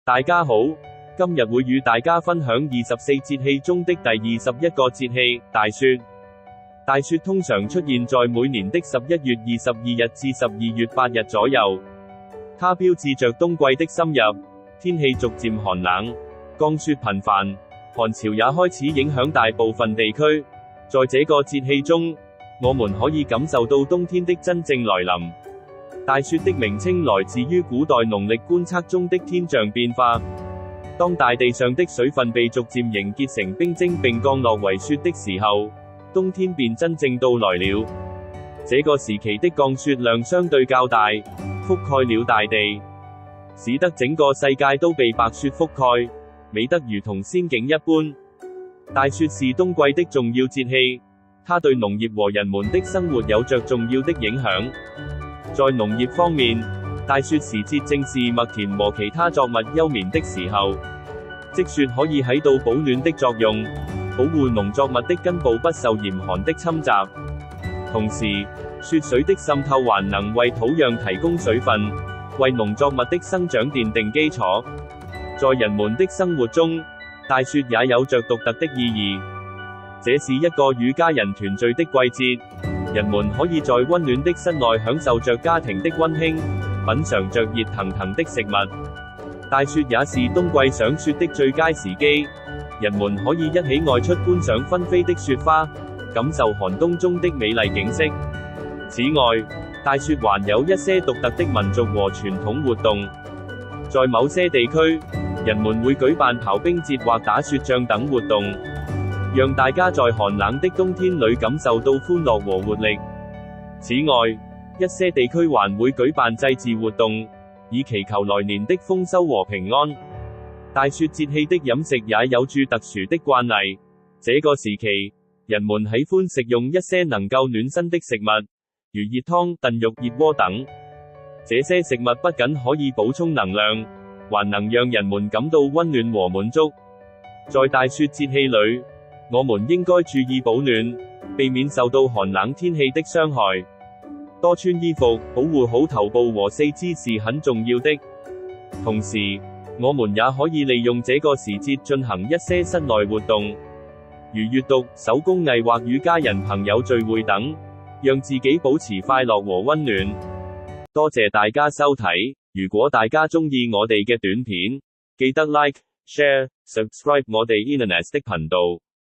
大家好，今日會與大家分享24節氣中的第21個節氣，大雪。大雪通常出現在每年的11月22日至12月8日左右，它標誌着冬季的深入，天氣逐漸寒冷，降雪頻繁，寒潮也開始影響大部分地區。在這個節氣中，我們可以感受到冬天的真正來臨。大雪的名稱來自於古代農曆觀測中的天象變化。當大地上的水分被逐漸凝結成冰晶並降落為雪的時候，冬天便真正到來了。這個時期的降雪量相對較大，覆蓋了大地，使得整個世界都被白雪覆蓋，美得如同仙境一般。大雪是冬季的重要節氣，它對農業和人們的生活有着重要的影響。在農業方面，大雪時節正是麥田和其他作物休眠的時候，積雪可以起到保暖的作用，保護農作物的根部不受嚴寒的侵襲。同時，雪水的滲透還能為土壤提供水分，為農作物的生長奠定基礎。在人們的生活中，大雪也有着獨特的意義。這是一個與家人團聚的季節，人們可以在溫暖的室內享受着家庭的溫馨，品嘗着熱騰騰的食物。大雪也是冬季賞雪的最佳時機，人們可以一起外出觀賞紛飛的雪花，感受寒冬中的美麗景色。此外，大雪還有一些獨特的民族和傳統活動。在某些地區，人們會舉辦刨冰節或打雪仗等活動，讓大家在寒冷的冬天裡感受到歡樂和活力。此外，一些地區還會舉辦祭祀活動，以祈求來年的豐收和平安。大雪節氣的飲食也有著特殊的慣例，這個時期，人們喜歡食用一些能夠暖身的食物，如熱湯、燉肉、熱鍋等。這些食物不僅可以補充能量，還能讓人們感到溫暖和滿足。在大雪節氣裡，我們應該注意保暖，避免受到寒冷天氣的傷害。多穿衣服，保護好頭部和四肢是很重要的。同時，我們也可以利用這個時節進行一些室內活動，如閱讀、手工藝或與家人朋友聚會等，讓自己保持快樂和溫暖。多謝大家收睇，如果大家鍾意我哋嘅短片，記得 like、share、subscribe 我哋 Internet 的頻道。